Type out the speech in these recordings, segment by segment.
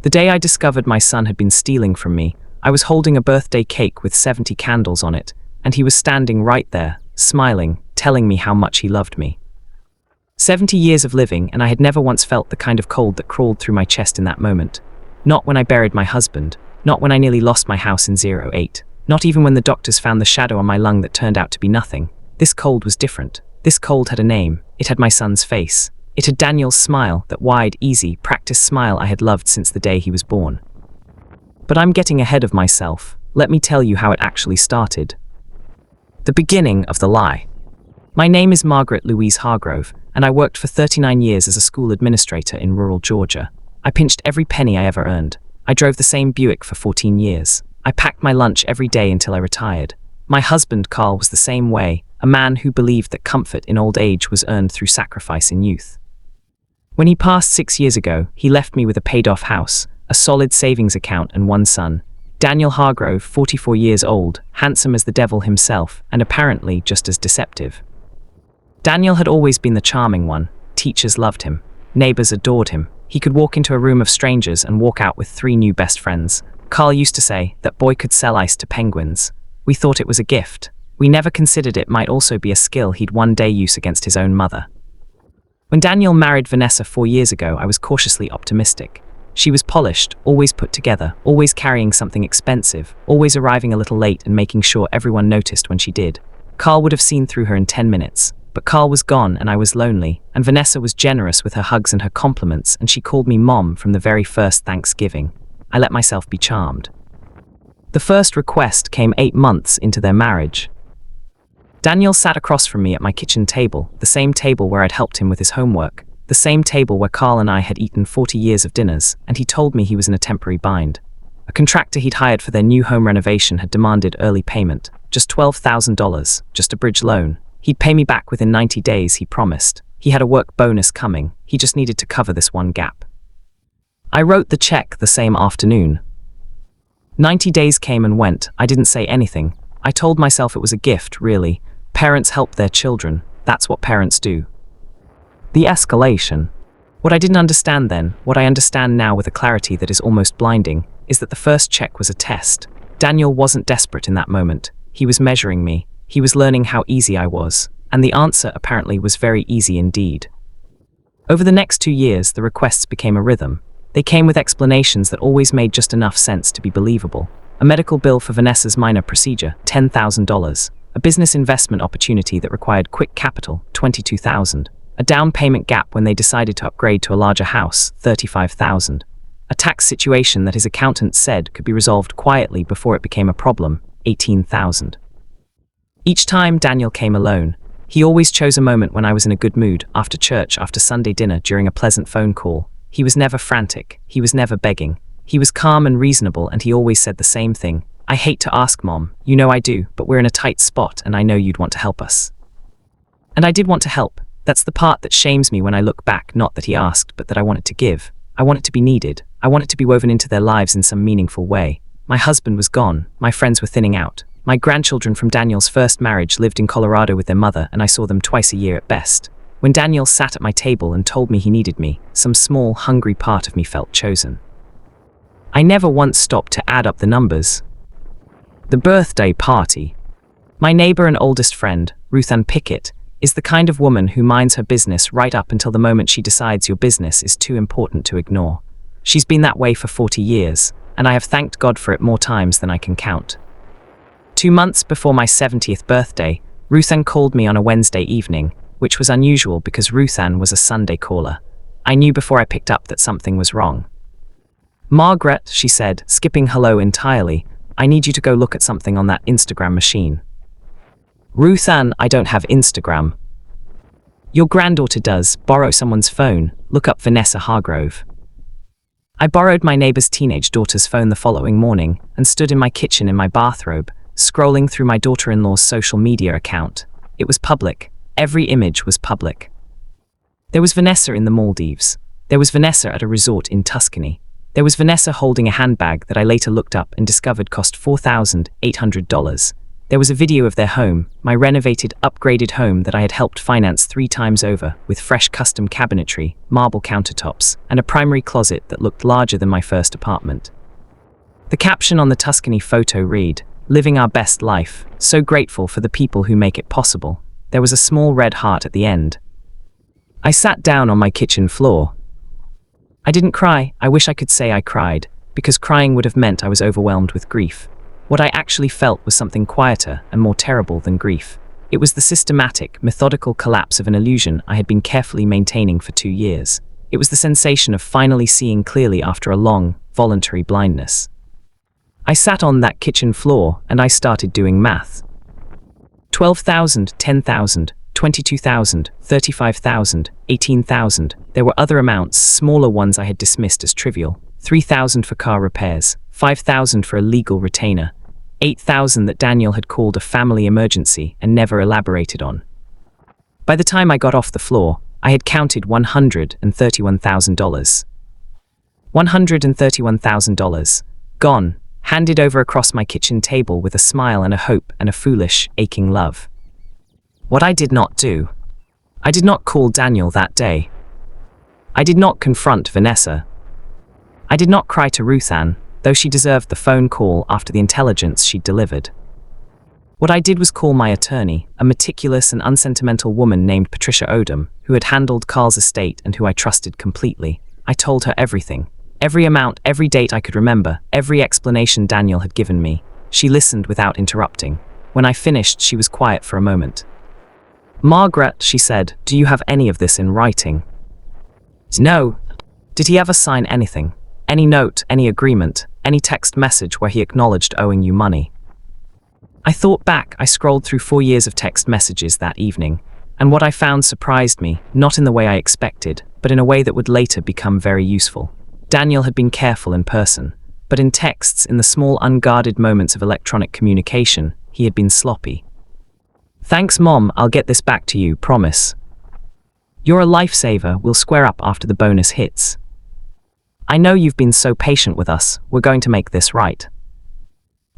The day I discovered my son had been stealing from me, I was holding a birthday cake with 70 candles on it, and he was standing right there, smiling, telling me how much he loved me. 70 years of living, and I had never once felt the kind of cold that crawled through my chest in that moment. Not when I buried my husband, not when I nearly lost my house in 08, not even when the doctors found the shadow on my lung that turned out to be nothing. This cold was different. This cold had a name. It had my son's face. It had Daniel's smile, that wide, easy, practiced smile I had loved since the day he was born. But I'm getting ahead of myself. Let me tell you how it actually started. The beginning of the lie. My name is Margaret Louise Hargrove, and I worked for 39 years as a school administrator in rural Georgia. I pinched every penny I ever earned. I drove the same Buick for 14 years. I packed my lunch every day until I retired. My husband, Carl, was the same way, a man who believed that comfort in old age was earned through sacrifice in youth. When he passed 6 years ago, he left me with a paid-off house, a solid savings account, and one son. Daniel Hargrove, 44 years old, handsome as the devil himself, and apparently just as deceptive. Daniel had always been the charming one. Teachers loved him. Neighbors adored him. He could walk into a room of strangers and walk out with 3 new best friends. Carl used to say that boy could sell ice to penguins. We thought it was a gift. We never considered it might also be a skill he'd one day use against his own mother. When Daniel married Vanessa 4 years ago, I was cautiously optimistic. She was polished, always put together, always carrying something expensive, always arriving a little late and making sure everyone noticed when she did. Carl would have seen through her in 10 minutes. But Carl was gone and I was lonely, and Vanessa was generous with her hugs and her compliments, and she called me Mom from the very first Thanksgiving. I let myself be charmed. The first request came 8 months into their marriage. Daniel sat across from me at my kitchen table, the same table where I'd helped him with his homework, the same table where Carl and I had eaten 40 years of dinners, and he told me he was in a temporary bind. A contractor he'd hired for their new home renovation had demanded early payment, just $12,000, just a bridge loan. He'd pay me back within 90 days, he promised. He had a work bonus coming. He just needed to cover this one gap. I wrote the check the same afternoon. 90 days came and went. I didn't say anything. I told myself it was a gift, really. Parents help their children. That's what parents do. The escalation. What I didn't understand then, what I understand now with a clarity that is almost blinding, is that the first check was a test. Daniel wasn't desperate in that moment. He was measuring me. He was learning how easy I was, and the answer apparently was very easy indeed. Over the next 2 years, the requests became a rhythm. They came with explanations that always made just enough sense to be believable. A medical bill for Vanessa's minor procedure, $10,000. A business investment opportunity that required quick capital, $22,000. A down payment gap when they decided to upgrade to a larger house, $35,000. A tax situation that his accountant said could be resolved quietly before it became a problem, $18,000. Each time Daniel came alone. He always chose a moment when I was in a good mood, after church, after Sunday dinner, during a pleasant phone call. He was never frantic. He was never begging. He was calm and reasonable, and he always said the same thing. I hate to ask, Mom. You know I do, but we're in a tight spot, and I know you'd want to help us. And I did want to help. That's the part that shames me when I look back, not that he asked, but that I wanted to give. I wanted to be needed. I wanted to be woven into their lives in some meaningful way. My husband was gone. My friends were thinning out. My grandchildren from Daniel's first marriage lived in Colorado with their mother, and I saw them twice a year at best. When Daniel sat at my table and told me he needed me, some small, hungry part of me felt chosen. I never once stopped to add up the numbers. The birthday party. My neighbor and oldest friend, Ruth Ann Pickett, is the kind of woman who minds her business right up until the moment she decides your business is too important to ignore. She's been that way for 40 years, and I have thanked God for it more times than I can count. 2 months before my 70th birthday, Ruth Ann called me on a Wednesday evening, which was unusual because Ruth Ann was a Sunday caller. I knew before I picked up that something was wrong. Margaret, she said, skipping hello entirely, I need you to go look at something on that Instagram machine. Ruth Ann, I don't have Instagram. Your granddaughter does. Borrow someone's phone. Look up Vanessa Hargrove. I borrowed my neighbor's teenage daughter's phone the following morning and stood in my kitchen in my bathrobe, scrolling through my daughter-in-law's social media account. It was public. Every image was public. There was Vanessa in the Maldives. There was Vanessa at a resort in Tuscany. There was Vanessa holding a handbag that I later looked up and discovered cost $4,800. There was a video of their home, my renovated, upgraded home that I had helped finance 3 times over, with fresh custom cabinetry, marble countertops, and a primary closet that looked larger than my first apartment. The caption on the Tuscany photo read, "Living our best life, so grateful for the people who make it possible." There was a small red heart at the end. I sat down on my kitchen floor. I didn't cry. I wish I could say I cried, because crying would have meant I was overwhelmed with grief. What I actually felt was something quieter and more terrible than grief. It was the systematic, methodical collapse of an illusion I had been carefully maintaining for 2 years. It was the sensation of finally seeing clearly after a long, voluntary blindness. I sat on that kitchen floor and I started doing math. 12,000, 10,000, 22,000, 35,000, 18,000. There were other amounts, smaller ones I had dismissed as trivial. 3,000 for car repairs, 5,000 for a legal retainer, 8,000 that Daniel had called a family emergency and never elaborated on. By the time I got off the floor, I had counted $131,000. $131,000. Gone, handed over across my kitchen table with a smile and a hope and a foolish, aching love. What I did not do. I did not call Daniel that day. I did not confront Vanessa. I did not cry to Ruthann, though she deserved the phone call after the intelligence she'd delivered. What I did was call my attorney, a meticulous and unsentimental woman named Patricia Odom, who had handled Carl's estate and who I trusted completely. I told her everything. Every amount, every date I could remember, every explanation Daniel had given me. She listened without interrupting. When I finished, she was quiet for a moment. "Margaret," she said, "do you have any of this in writing?" "No." "Did he ever sign anything? Any note, any agreement, any text message where he acknowledged owing you money?" I thought back. I scrolled through 4 years of text messages that evening, and what I found surprised me, not in the way I expected, but in a way that would later become very useful. Daniel had been careful in person, but in texts, in the small unguarded moments of electronic communication, he had been sloppy. "Thanks, Mom, I'll get this back to you, promise. You're a lifesaver, we'll square up after the bonus hits. I know you've been so patient with us, we're going to make this right."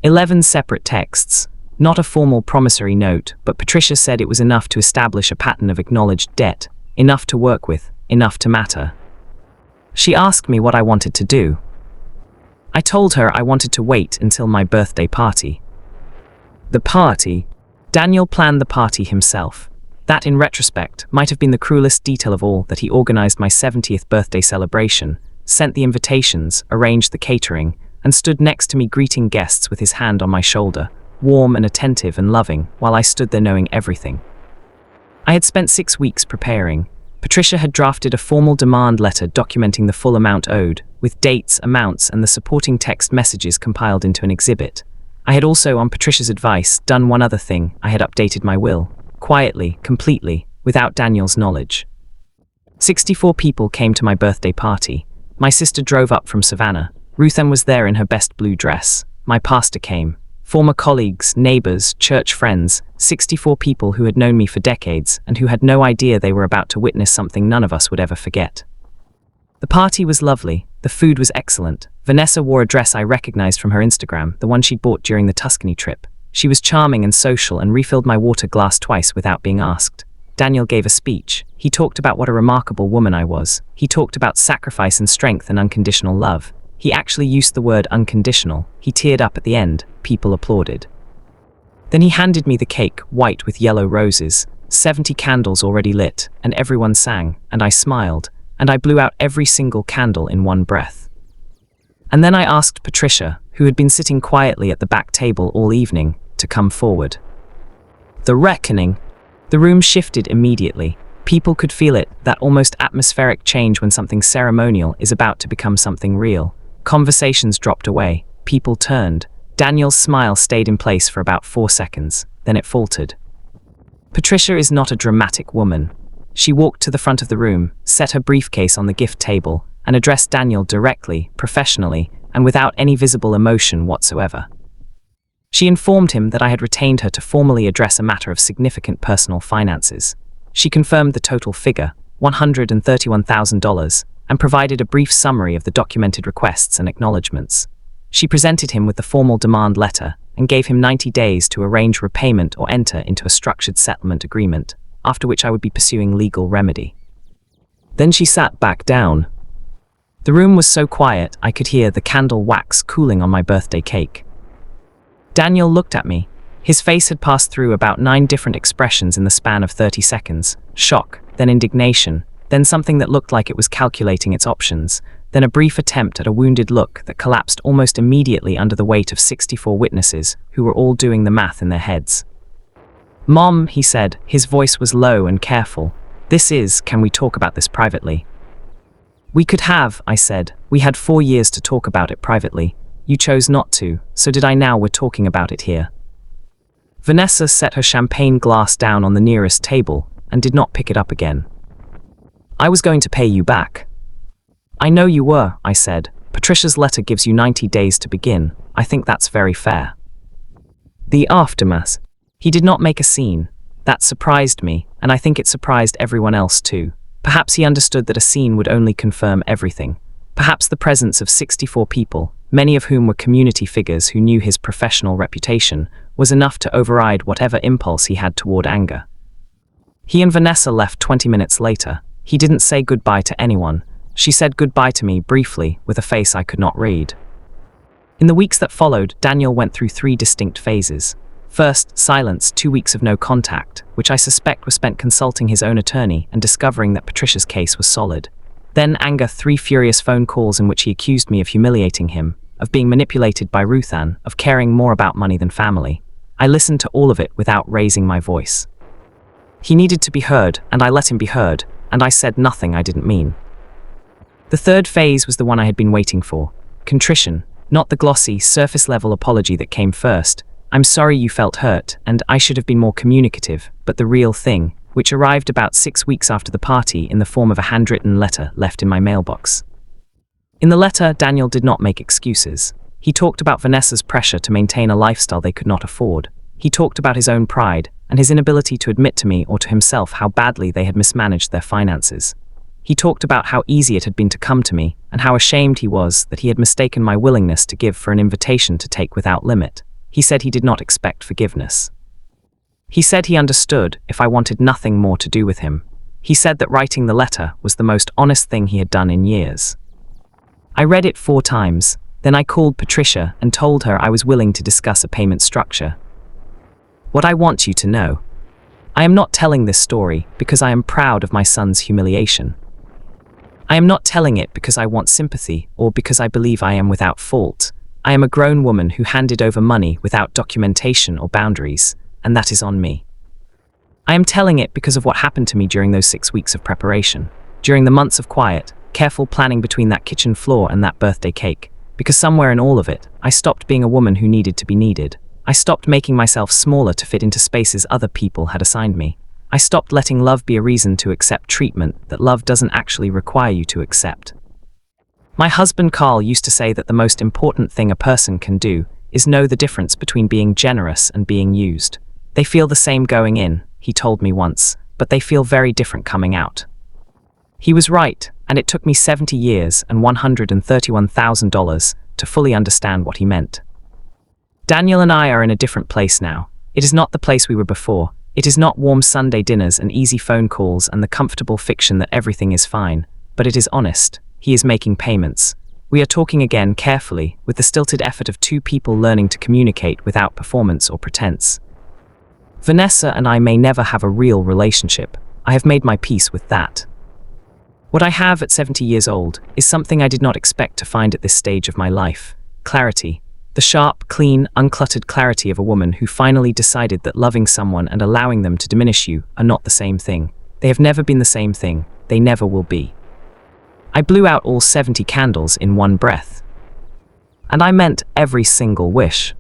11 separate texts, not a formal promissory note, but Patricia said it was enough to establish a pattern of acknowledged debt, enough to work with, enough to matter. She asked me what I wanted to do. I told her I wanted to wait until my birthday party. The party? Daniel planned the party himself. That, in retrospect, might have been the cruelest detail of all, that he organized my 70th birthday celebration, sent the invitations, arranged the catering, and stood next to me greeting guests with his hand on my shoulder, warm and attentive and loving, while I stood there knowing everything. I had spent 6 weeks preparing. Patricia had drafted a formal demand letter documenting the full amount owed, with dates, amounts, and the supporting text messages compiled into an exhibit. I had also, on Patricia's advice, done one other thing. I had updated my will, quietly, completely, without Daniel's knowledge. 64 people came to my birthday party. My sister drove up from Savannah. Ruthann was there in her best blue dress. My pastor came. Former colleagues, neighbors, church friends, 64 people who had known me for decades and who had no idea they were about to witness something none of us would ever forget. The party was lovely. The food was excellent. Vanessa wore a dress I recognized from her Instagram, the one she'd bought during the Tuscany trip. She was charming and social and refilled my water glass twice without being asked. Daniel gave a speech. He talked about what a remarkable woman I was. He talked about sacrifice and strength and unconditional love. He actually used the word unconditional. He teared up at the end. People applauded. Then he handed me the cake, white with yellow roses, 70 candles already lit, and everyone sang, and I smiled, and I blew out every single candle in one breath. And then I asked Patricia, who had been sitting quietly at the back table all evening, to come forward. The reckoning. The room shifted immediately. People could feel it, that almost atmospheric change when something ceremonial is about to become something real. Conversations dropped away. People turned. Daniel's smile stayed in place for about 4 seconds. Then it faltered. Patricia is not a dramatic woman. She walked to the front of the room, set her briefcase on the gift table, and addressed Daniel directly, professionally, and without any visible emotion whatsoever. She informed him that I had retained her to formally address a matter of significant personal finances. She confirmed the total figure, $131,000, and provided a brief summary of the documented requests and acknowledgements. She presented him with the formal demand letter, and gave him 90 days to arrange repayment or enter into a structured settlement agreement, after which I would be pursuing legal remedy. Then she sat back down. The room was so quiet I could hear the candle wax cooling on my birthday cake. Daniel looked at me. His face had passed through about 9 different expressions in the span of 30 seconds. Shock, then indignation, then something that looked like it was calculating its options, then a brief attempt at a wounded look that collapsed almost immediately under the weight of 64 witnesses who were all doing the math in their heads. "Mom," he said, his voice was low and careful. Can we talk about this privately?" "We could have," I said. "We had 4 years to talk about it privately. You chose not to, so did I. Now we're talking about it here." Vanessa set her champagne glass down on the nearest table and did not pick it up again. "I was going to pay you back." "I know you were," I said. "Patricia's letter gives you 90 days to begin. I think that's very fair." The aftermath. He did not make a scene. That surprised me, and I think it surprised everyone else too. Perhaps he understood that a scene would only confirm everything. Perhaps the presence of 64 people, many of whom were community figures who knew his professional reputation, was enough to override whatever impulse he had toward anger. He and Vanessa left 20 minutes later. He didn't say goodbye to anyone. She said goodbye to me briefly, with a face I could not read. In the weeks that followed, Daniel went through 3 distinct phases. First, silence, 2 weeks of no contact, which I suspect was spent consulting his own attorney and discovering that Patricia's case was solid. Then anger, 3 furious phone calls in which he accused me of humiliating him, of being manipulated by Ruthann, of caring more about money than family. I listened to all of it without raising my voice. He needed to be heard, and I let him be heard, and I said nothing I didn't mean. The third phase was the one I had been waiting for. Contrition, not the glossy, surface-level apology that came first. "I'm sorry you felt hurt, and I should have been more communicative," but the real thing, which arrived about 6 weeks after the party in the form of a handwritten letter left in my mailbox. In the letter, Daniel did not make excuses. He talked about Vanessa's pressure to maintain a lifestyle they could not afford. He talked about his own pride, and his inability to admit to me or to himself how badly they had mismanaged their finances. He talked about how easy it had been to come to me, and how ashamed he was that he had mistaken my willingness to give for an invitation to take without limit. He said he did not expect forgiveness. He said he understood if I wanted nothing more to do with him. He said that writing the letter was the most honest thing he had done in years. I read it 4 times, then I called Patricia and told her I was willing to discuss a payment structure. What I want you to know. I am not telling this story because I am proud of my son's humiliation. I am not telling it because I want sympathy or because I believe I am without fault. I am a grown woman who handed over money without documentation or boundaries, and that is on me. I am telling it because of what happened to me during those 6 weeks of preparation, during the months of quiet, careful planning between that kitchen floor and that birthday cake, because somewhere in all of it, I stopped being a woman who needed to be needed. I stopped making myself smaller to fit into spaces other people had assigned me. I stopped letting love be a reason to accept treatment that love doesn't actually require you to accept. My husband Carl used to say that the most important thing a person can do is know the difference between being generous and being used. They feel the same going in, he told me once, but they feel very different coming out. He was right, and it took me 70 years and $131,000 to fully understand what he meant. Daniel and I are in a different place now. It is not the place we were before. It is not warm Sunday dinners and easy phone calls and the comfortable fiction that everything is fine, but it is honest. He is making payments. We are talking again carefully, with the stilted effort of 2 people learning to communicate without performance or pretense. Vanessa and I may never have a real relationship. I have made my peace with that. What I have at 70 years old is something I did not expect to find at this stage of my life. Clarity. The sharp, clean, uncluttered clarity of a woman who finally decided that loving someone and allowing them to diminish you are not the same thing. They have never been the same thing. They never will be. I blew out all 70 candles in one breath. And I meant every single wish.